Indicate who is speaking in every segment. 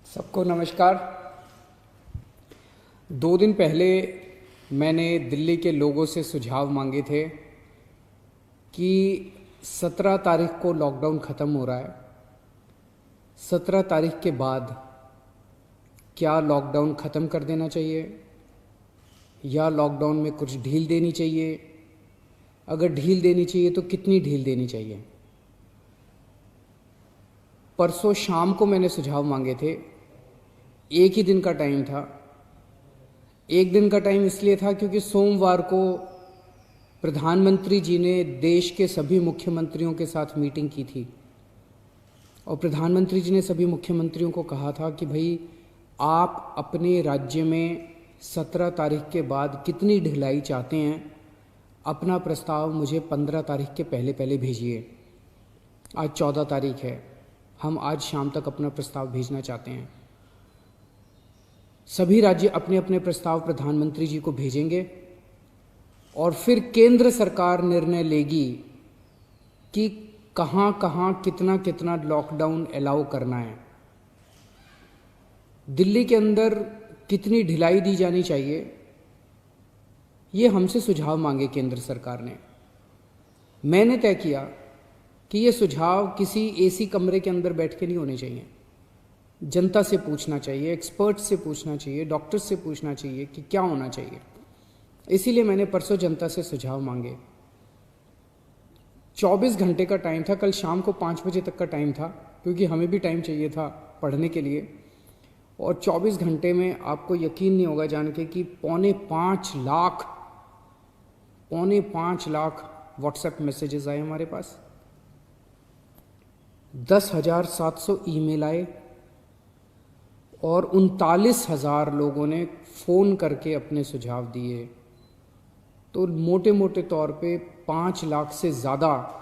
Speaker 1: सबको नमस्कार। 2 दिन पहले मैंने दिल्ली के लोगों से सुझाव मांगे थे कि 17 तारीख को लॉकडाउन ख़त्म हो रहा है। 17 तारीख के बाद क्या लॉकडाउन ख़त्म कर देना चाहिए या लॉकडाउन में कुछ ढील देनी चाहिए? अगर ढील देनी चाहिए तो कितनी ढील देनी चाहिए? परसों शाम को मैंने सुझाव मांगे थे। एक ही दिन का टाइम था। एक दिन का टाइम इसलिए था क्योंकि सोमवार को प्रधानमंत्री जी ने देश के सभी मुख्यमंत्रियों के साथ मीटिंग की थी और प्रधानमंत्री जी ने सभी मुख्यमंत्रियों को कहा था कि भाई आप अपने राज्य में 17 तारीख के बाद कितनी ढिलाई चाहते हैं, अपना प्रस्ताव मुझे 15 तारीख के पहले पहले भेजिए। आज 14 तारीख है, हम आज शाम तक अपना प्रस्ताव भेजना चाहते हैं। सभी राज्य अपने अपने प्रस्ताव प्रधानमंत्री जी को भेजेंगे और फिर केंद्र सरकार निर्णय लेगी कि कहाँ कहाँ कितना कितना लॉकडाउन अलाउ करना है, दिल्ली के अंदर कितनी ढिलाई दी जानी चाहिए। ये हमसे सुझाव मांगे केंद्र सरकार ने। मैंने तय किया कि ये सुझाव किसी एसी कमरे के अंदर बैठ के नहीं होने चाहिए। जनता से पूछना चाहिए, एक्सपर्ट से पूछना चाहिए, डॉक्टर से पूछना चाहिए कि क्या होना चाहिए। इसीलिए मैंने परसों जनता से सुझाव मांगे। 24 घंटे का टाइम था, कल शाम को 5 बजे तक का टाइम था क्योंकि हमें भी टाइम चाहिए था पढ़ने के लिए। और 24 घंटे में आपको यकीन नहीं होगा जान के कि 4.5 लाख व्हाट्सएप मैसेजेस आए हमारे पास, 10,700 ईमेल आए और 39,000 लोगों ने फ़ोन करके अपने सुझाव दिए। तो मोटे मोटे तौर पे 5 लाख से ज़्यादा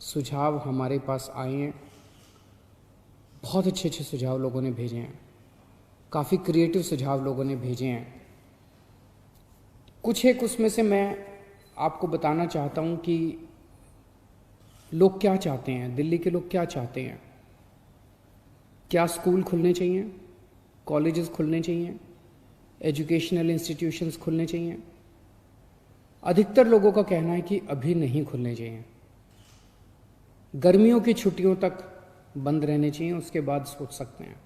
Speaker 1: सुझाव हमारे पास आए हैं। बहुत अच्छे अच्छे सुझाव लोगों ने भेजे हैं, काफ़ी क्रिएटिव सुझाव लोगों ने भेजे हैं। कुछ एक उसमें से मैं आपको बताना चाहता हूँ कि लोग क्या चाहते हैं, दिल्ली के लोग क्या चाहते हैं। क्या स्कूल खुलने चाहिए, कॉलेजेस खुलने चाहिए, एजुकेशनल इंस्टीट्यूशंस खुलने चाहिए? अधिकतर लोगों का कहना है कि अभी नहीं खुलने चाहिए, गर्मियों की छुट्टियों तक बंद रहने चाहिए, उसके बाद सोच सकते हैं।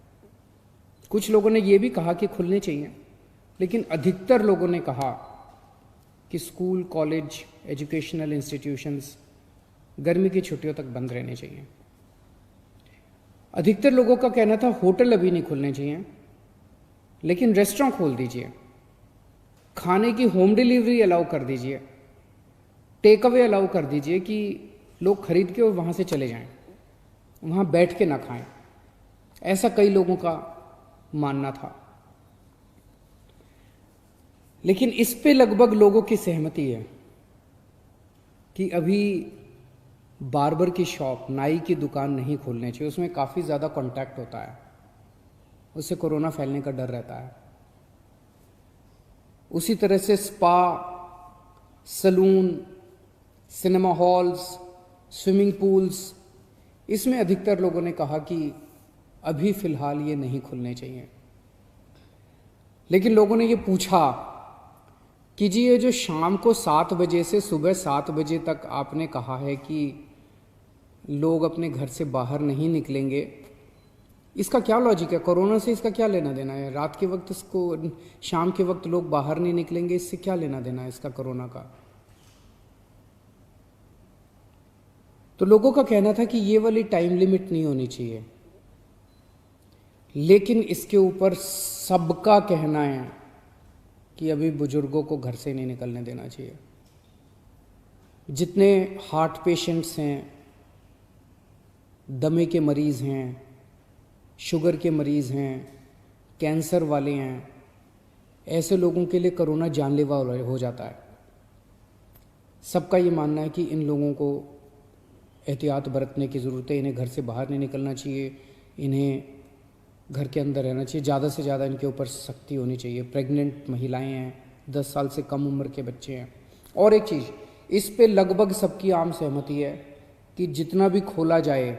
Speaker 1: कुछ लोगों ने ये भी कहा कि खुलने चाहिए, लेकिन अधिकतर लोगों ने कहा कि स्कूल, कॉलेज, एजुकेशनल इंस्टीट्यूशंस गर्मी की छुट्टियों तक बंद रहने चाहिए। अधिकतर लोगों का कहना था होटल अभी नहीं खुलने चाहिए, लेकिन रेस्टोरेंट खोल दीजिए, खाने की होम डिलीवरी अलाउ कर दीजिए, टेक अवे अलाउ कर दीजिए कि लोग खरीद के और वहाँ से चले जाएं, वहाँ बैठ के ना खाएं। ऐसा कई लोगों का मानना था। लेकिन इस पे लगभग लोगों की सहमति है कि अभी बार्बर की शॉप, नाई की दुकान नहीं खोलनी चाहिए। उसमें काफ़ी ज़्यादा कांटेक्ट होता है, उससे कोरोना फैलने का डर रहता है। उसी तरह से spa, salon, cinema halls, swimming pools, इसमें अधिकतर लोगों ने कहा कि अभी फ़िलहाल ये नहीं खुलने चाहिए। लेकिन लोगों ने ये पूछा कि जी ये जो शाम को 7 बजे से सुबह 7 बजे तक आपने कहा है कि लोग अपने घर से बाहर नहीं निकलेंगे, इसका क्या लॉजिक है? कोरोना से इसका क्या लेना देना है? रात के वक्त इसको, शाम के वक्त लोग बाहर नहीं निकलेंगे, इससे क्या लेना देना है इसका कोरोना का? तो लोगों का कहना था कि ये वाली टाइम लिमिट नहीं होनी चाहिए। लेकिन इसके ऊपर सबका कहना है कि अभी बुजुर्गों को घर से नहीं निकलने देना चाहिए। जितने हार्ट पेशेंट्स हैं, दमे के मरीज़ हैं, शुगर के मरीज़ हैं, कैंसर वाले हैं, ऐसे लोगों के लिए कोरोना जानलेवा हो जाता है। सबका ये मानना है कि इन लोगों को एहतियात बरतने की ज़रूरत है, इन्हें घर से बाहर नहीं निकलना चाहिए, इन्हें घर के अंदर रहना चाहिए, ज़्यादा से ज़्यादा इनके ऊपर सख्ती होनी चाहिए। प्रेग्नेंट महिलाएं हैं, 10 साल से कम उम्र के बच्चे हैं। और एक चीज़, इस पे लगभग सबकी आम सहमति है कि जितना भी खोला जाए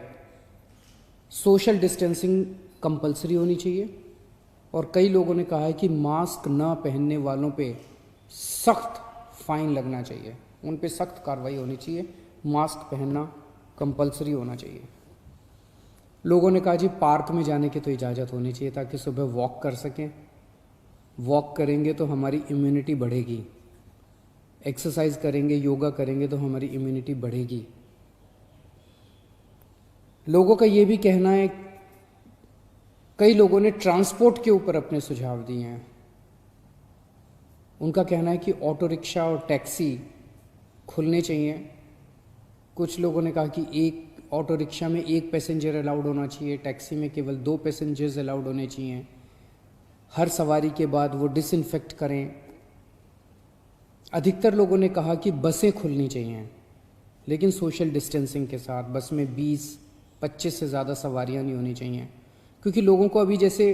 Speaker 1: सोशल डिस्टेंसिंग कंपलसरी होनी चाहिए, और कई लोगों ने कहा है कि मास्क न पहनने वालों पे सख्त फाइन लगना चाहिए, उन पे सख्त कार्रवाई होनी चाहिए, मास्क पहनना कंपलसरी होना चाहिए। लोगों ने कहा जी पार्क में जाने की तो इजाज़त होनी चाहिए ताकि सुबह वॉक कर सकें, वॉक करेंगे तो हमारी इम्यूनिटी बढ़ेगी, एक्सरसाइज करेंगे, योगा करेंगे तो हमारी इम्यूनिटी बढ़ेगी। लोगों का ये भी कहना है, कई लोगों ने ट्रांसपोर्ट के ऊपर अपने सुझाव दिए हैं। उनका कहना है कि ऑटो रिक्शा और टैक्सी खुलने चाहिए। कुछ लोगों ने कहा कि एक ऑटो रिक्शा में 1 पैसेंजर अलाउड होना चाहिए, टैक्सी में केवल 2 पैसेंजर्स अलाउड होने चाहिए, हर सवारी के बाद वो डिसइंफेक्ट करें। अधिकतर लोगों ने कहा कि बसें खुलनी चाहिए, लेकिन सोशल डिस्टेंसिंग के साथ। बस में 20-25 से ज़्यादा सवारियां नहीं होनी चाहिए, क्योंकि लोगों को अभी जैसे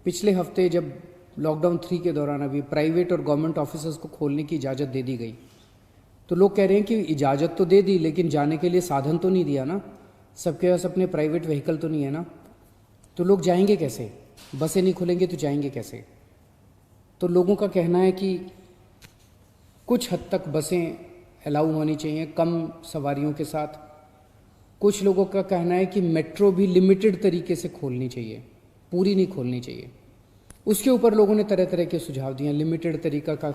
Speaker 1: पिछले हफ्ते जब लॉकडाउन 3 के दौरान अभी प्राइवेट और गवर्नमेंट ऑफिसर्स को खोलने की इजाज़त दे दी गई, तो लोग कह रहे हैं कि इजाज़त तो दे दी लेकिन जाने के लिए साधन तो नहीं दिया ना, सबके पास अपने प्राइवेट व्हीकल तो नहीं है ना, तो लोग जाएंगे कैसे? बसें नहीं खुलेंगे तो जाएंगे कैसे? तो लोगों का कहना है कि कुछ हद तक बसें अलाउ होनी चाहिए कम सवारियों के साथ। कुछ लोगों का कहना है कि मेट्रो भी लिमिटेड तरीके से खोलनी चाहिए, पूरी नहीं खोलनी चाहिए। उसके ऊपर लोगों ने तरह तरह के सुझाव दिए। लिमिटेड तरीका का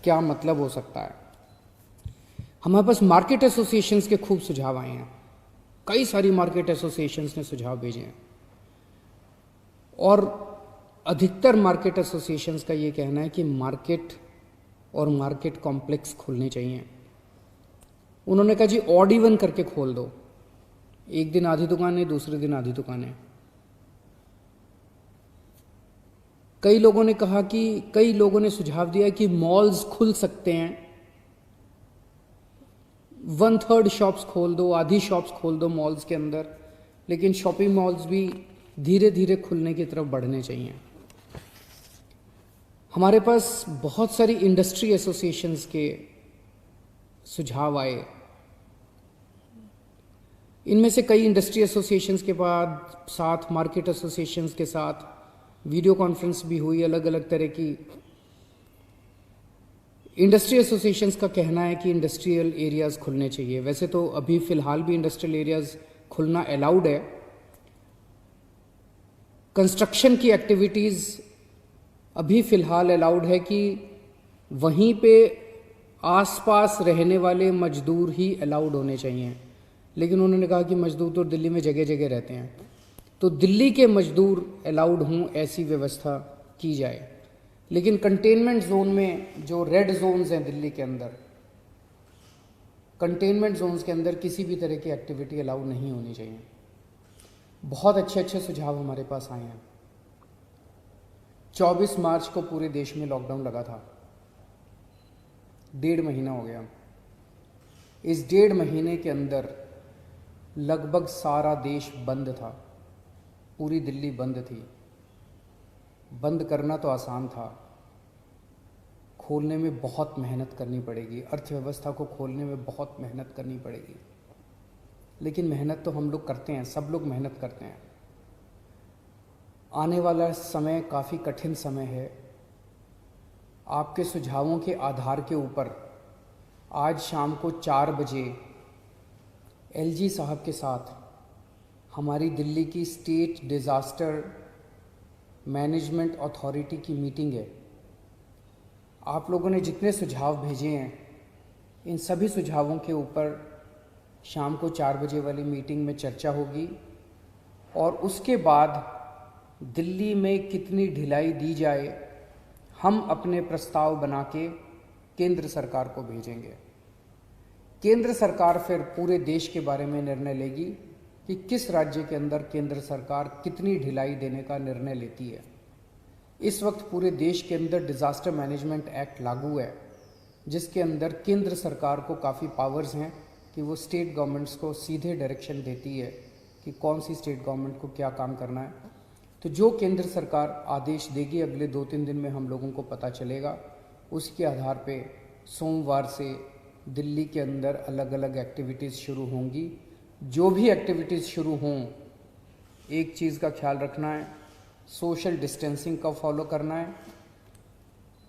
Speaker 1: क्या मतलब हो सकता है? हमारे पास मार्केट एसोसिएशंस के खूब सुझाव आए हैं, कई सारी मार्केट एसोसिएशंस ने सुझाव भेजे हैं, और अधिकतर मार्केट एसोसिएशंस का ये कहना है कि मार्केट और मार्केट कॉम्प्लेक्स खुलने चाहिए। उन्होंने कहा जी ऑड इवन करके खोल दो, एक दिन आधी दुकानें, दूसरे दिन आधी दुकानें। कई लोगों ने कहा कि कई लोगों ने सुझाव दिया कि मॉल्स खुल सकते हैं, 1/3 शॉप्स खोल दो, आधी शॉप्स खोल दो मॉल्स के अंदर, लेकिन शॉपिंग मॉल्स भी धीरे धीरे खुलने की तरफ बढ़ने चाहिए। हमारे पास बहुत सारी इंडस्ट्री एसोसिएशंस के सुझाव आए। इनमें से कई इंडस्ट्री एसोसिएशंस के बाद साथ मार्केट एसोसिएशंस के साथ वीडियो कॉन्फ्रेंस भी हुई। अलग अलग तरह की इंडस्ट्री एसोसिएशंस का कहना है कि इंडस्ट्रियल एरियाज़ खुलने चाहिए। वैसे तो अभी फ़िलहाल भी इंडस्ट्रियल एरियाज़ खुलना अलाउड है। कंस्ट्रक्शन की एक्टिविटीज़ अभी फ़िलहाल अलाउड है कि वहीं पे आसपास रहने वाले मजदूर ही अलाउड होने चाहिए, लेकिन उन्होंने कहा कि मजदूर तो दिल्ली में जगह जगह रहते हैं, तो दिल्ली के मजदूर अलाउड हों ऐसी व्यवस्था की जाए। लेकिन कंटेनमेंट जोन में जो रेड जोन्स हैं दिल्ली के अंदर, कंटेनमेंट जोन्स के अंदर किसी भी तरह की एक्टिविटी अलाउ नहीं होनी चाहिए। बहुत अच्छे अच्छे सुझाव हमारे पास आए हैं। 24 मार्च को पूरे देश में लॉकडाउन लगा था, 1.5 महीना हो गया। इस 1.5 महीने के अंदर लगभग सारा देश बंद था, पूरी दिल्ली बंद थी। बंद करना तो आसान था, खोलने में बहुत मेहनत करनी पड़ेगी, अर्थव्यवस्था को खोलने में बहुत मेहनत करनी पड़ेगी। लेकिन मेहनत तो हम लोग करते हैं, सब लोग मेहनत करते हैं। आने वाला समय काफ़ी कठिन समय है। आपके सुझावों के आधार के ऊपर आज शाम को 4 बजे एलजी साहब के साथ हमारी दिल्ली की स्टेट डिज़ास्टर मैनेजमेंट अथॉरिटी की मीटिंग है। आप लोगों ने जितने सुझाव भेजे हैं, इन सभी सुझावों के ऊपर शाम को 4 बजे वाली मीटिंग में चर्चा होगी, और उसके बाद दिल्ली में कितनी ढिलाई दी जाए, हम अपने प्रस्ताव बना के केंद्र सरकार को भेजेंगे। केंद्र सरकार फिर पूरे देश के बारे में निर्णय लेगी कि किस राज्य के अंदर केंद्र सरकार कितनी ढिलाई देने का निर्णय लेती है। इस वक्त पूरे देश के अंदर डिज़ास्टर मैनेजमेंट एक्ट लागू है, जिसके अंदर केंद्र सरकार को काफ़ी पावर्स हैं कि वो स्टेट गवर्नमेंट्स को सीधे डायरेक्शन देती है कि कौन सी स्टेट गवर्नमेंट को क्या काम करना है। तो जो केंद्र सरकार आदेश देगी अगले 2-3 दिन में हम लोगों को पता चलेगा। उसके आधार पे सोमवार से दिल्ली के अंदर अलग अलग एक्टिविटीज़ शुरू होंगी। जो भी एक्टिविटीज़ शुरू हों एक चीज़ का ख्याल रखना है, सोशल डिस्टेंसिंग का फॉलो करना है,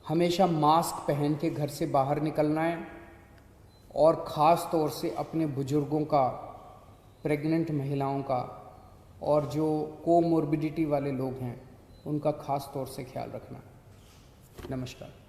Speaker 1: हमेशा मास्क पहन के घर से बाहर निकलना है और ख़ास तौर से अपने बुज़ुर्गों का, प्रेग्नेंट महिलाओं का और जो कोमोर्बिडिटी वाले लोग हैं उनका ख़ास तौर से ख्याल रखना है। नमस्कार।